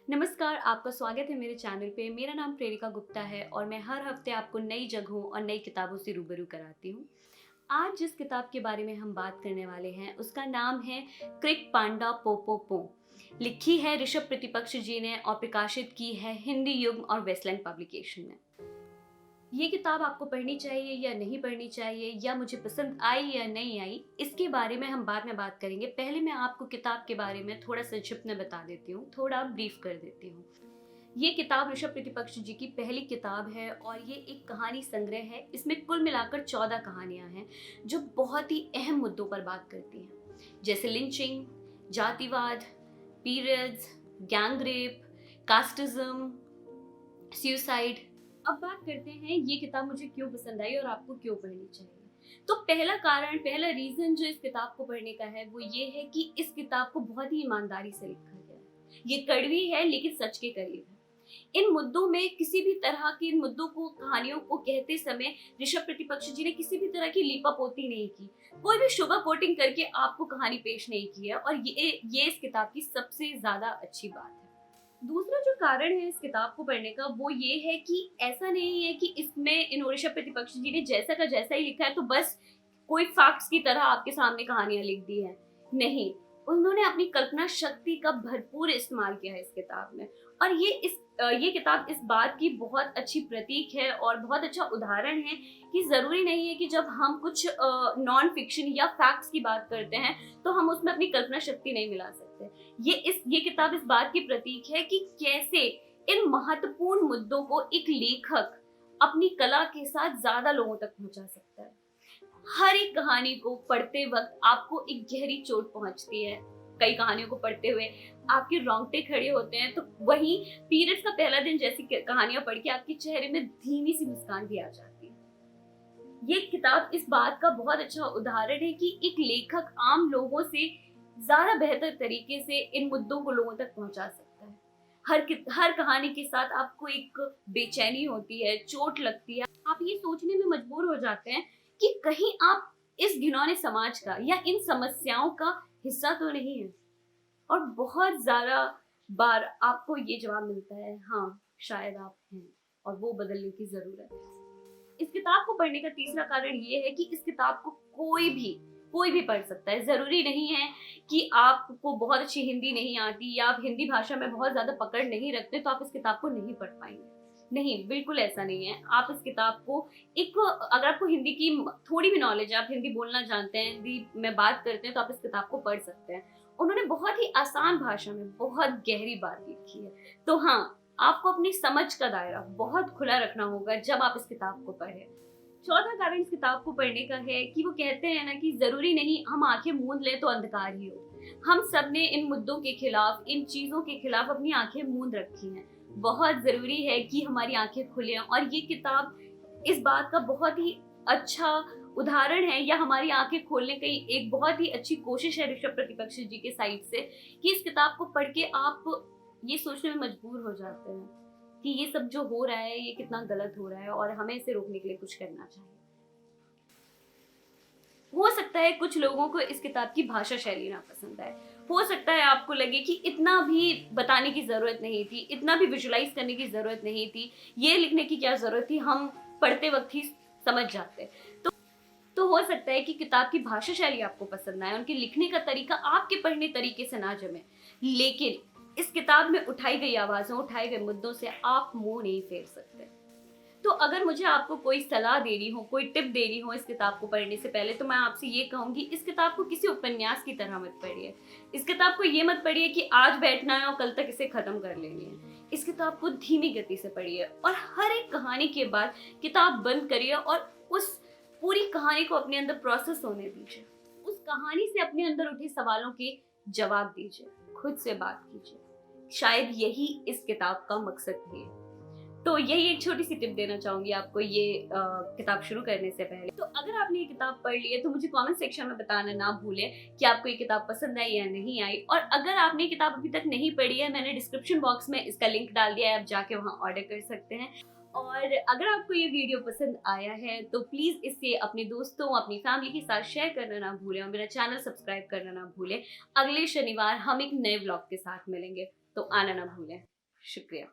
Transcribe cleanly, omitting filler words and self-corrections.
नमस्कार, आपका स्वागत है मेरे चैनल पे। मेरा नाम प्रेरिका गुप्ता है और मैं हर हफ्ते आपको नई जगहों और नई किताबों से रूबरू कराती हूँ। आज जिस किताब के बारे में हम बात करने वाले हैं उसका नाम है क्रिक पांडा पो पो पो। लिखी है ऋषभ प्रतिपक्ष जी ने और प्रकाशित की है हिंदी युग और वेस्टलैंड पब्लिकेशन ने। ये किताब आपको पढ़नी चाहिए या नहीं पढ़नी चाहिए, या मुझे पसंद आई या नहीं आई, इसके बारे में हम बाद में बात करेंगे। पहले मैं आपको किताब के बारे में थोड़ा संक्षिप्त में बता देती हूँ, थोड़ा ब्रीफ कर देती हूँ। ये किताब ऋषभ प्रतिपक्ष जी की पहली किताब है और ये एक कहानी संग्रह है। इसमें कुल मिलाकर 14 कहानियां हैं जो बहुत ही अहम मुद्दों पर बात करती हैं, जैसे लिंचिंग, जातिवाद, periods, gang rape, casteism, suicide. अब बात करते हैं ये किताब मुझे क्यों पसंद आई और आपको क्यों पढ़नी चाहिए। तो पहला कारण, पहला रीजन जो इस किताब को पढ़ने का है वो ये है कि इस किताब को बहुत ही ईमानदारी से लिखा गया है। ये कड़वी है लेकिन सच के करीब है। इन मुद्दों में किसी भी तरह के, इन मुद्दों को, कहानियों को कहते समय ऋषभ प्रतिपक्ष जी ने किसी भी तरह की लीपापोती नहीं की, कोई भी शुगर कोटिंग करके आपको कहानी पेश नहीं की है, और ये इस किताब की सबसे ज्यादा अच्छी बात है। दूसरा जो कारण है इस किताब को पढ़ने का वो ये है कि ऐसा नहीं है कि इसमें इन ऋषभ प्रतिपक्ष जी ने जैसा का जैसा ही लिखा है तो बस कोई फैक्ट्स की तरह आपके सामने कहानियां लिख दी है। नहीं, उन्होंने अपनी कल्पना शक्ति का भरपूर इस्तेमाल किया है इस किताब में। और ये किताब इस बात की बहुत अच्छी प्रतीक है और बहुत अच्छा उदाहरण है कि जरूरी नहीं है कि जब हम कुछ नॉन फिक्शन या फैक्ट्स की बात करते हैं तो हम उसमें अपनी कल्पना शक्ति नहीं मिला सकते। ये किताब इस बात की प्रतीक है कि कैसे इन महत्वपूर्ण मुद्दों को एक लेखक अपनी कला के साथ ज्यादा लोगों तक पहुंचा सकता है। हर एक कहानी को पढ़ते वक्त आपको एक गहरी चोट पहुंचती है। कई कहानियों को पढ़ते हुए आपके रोंगटे खड़े होते हैं, तो वहीं पीरियड्स का पहला दिन जैसी कहानियां पढ़ के आपके चेहरे में धीमी सी मुस्कान भी आ जाती है। ये किताब इस बात का बहुत अच्छा उदाहरण है कि एक लेखक आम लोगों से ज्यादा बेहतर तरीके से इन मुद्दों को लोगों तक पहुंचा सकता है। हर कहानी के साथ आपको एक बेचैनी होती है, चोट लगती है, आप ये सोचने में मजबूर हो जाते हैं कि कहीं आप इस घिनौने समाज का या इन समस्याओं का हिस्सा तो नहीं है। और बहुत ज्यादा बार आपको ये जवाब मिलता है, हाँ शायद आप हैं और वो बदलने की जरूरत है। इस किताब को पढ़ने का तीसरा कारण ये है कि इस किताब को कोई भी पढ़ सकता है। जरूरी नहीं है कि आपको बहुत अच्छी हिंदी नहीं आती या आप हिंदी भाषा में बहुत ज्यादा पकड़ नहीं रखते तो आप इस किताब को नहीं पढ़ पाएंगे। नहीं, बिल्कुल ऐसा नहीं है। आप इस किताब को अगर आपको हिंदी की थोड़ी भी नॉलेज है, आप हिंदी बोलना जानते हैं, हिंदी में बात करते हैं, तो आप इस किताब को पढ़ सकते हैं। उन्होंने बहुत ही आसान भाषा में बहुत गहरी बात लिखी है। तो हाँ, आपको अपनी समझ का दायरा बहुत खुला रखना होगा जब आप इस किताब को पढ़ें। चौथा कारण इस किताब को पढ़ने का है कि वो कहते हैं ना कि जरूरी नहीं हम आंखें मूंद लें तो अंधकार ही हो। हम सब ने इन मुद्दों के खिलाफ, इन चीजों के खिलाफ अपनी आंखें मूंद रखी हैं। बहुत जरूरी है कि हमारी आंखें खुलें, और ये किताब इस बात का बहुत ही अच्छा उदाहरण है, या हमारी आंखें खोलने की एक बहुत ही अच्छी कोशिश है ऋषभ प्रतिपक्ष जी के साइड से, कि इस किताब को पढ़ के आप ये सोचने में मजबूर हो जाते हैं कि ये सब जो हो रहा है ये कितना गलत हो रहा है और हमें इसे रोकने के लिए कुछ करना चाहिए। हो सकता है कुछ लोगों को इस किताब की भाषा शैली ना पसंद आए, हो सकता है आपको लगे कि इतना भी बताने की जरूरत नहीं थी, इतना भी विजुलाइज करने की जरूरत नहीं थी, ये लिखने की क्या जरूरत थी, हम पढ़ते वक्त ही समझ जाते। तो हो सकता है कि किताब की भाषा शैली आपको पसंद ना आए, उनके लिखने का तरीका आपके पढ़ने तरीके से ना जमे, लेकिन इस किताब में उठाई गई आवाजों, उठाए गए मुद्दों से आप मुंह नहीं फेर सकते। तो अगर मुझे आपको कोई सलाह देनी हो, कोई टिप देनी हो इस किताब को पढ़ने से पहले, तो मैं आपसे ये कहूंगी, इस किताब को किसी उपन्यास की तरह मत पढ़िए। इस किताब को ये मत पढ़िए कि आज बैठना है और कल तक इसे खत्म कर लेनी है। इस किताब को धीमी गति से पढ़िए और हर एक कहानी के बाद किताब बंद करिए और उस पूरी कहानी को अपने अंदर प्रोसेस होने दीजिए। उस कहानी से अपने अंदर उठे सवालों के जवाब दीजिए, खुद से बात कीजिए। शायद यही इस किताब का मकसद भी है। तो यही एक छोटी सी टिप देना चाहूंगी आपको ये किताब शुरू करने से पहले। तो अगर आपने ये किताब पढ़ ली है तो मुझे कमेंट सेक्शन में बताना ना भूलें कि आपको ये किताब पसंद आई या नहीं आई। और अगर आपने ये किताब अभी तक नहीं पढ़ी है, मैंने डिस्क्रिप्शन बॉक्स में इसका लिंक डाल दिया है, आप जाके वहाँ ऑर्डर कर सकते हैं। और अगर आपको ये वीडियो पसंद आया है तो प्लीज इसे अपने दोस्तों, अपनी फैमिली के साथ शेयर करना ना भूलें और मेरा चैनल सब्सक्राइब करना ना भूलें। अगले शनिवार हम एक नए व्लॉग के साथ मिलेंगे, तो आना ना भूलें। शुक्रिया।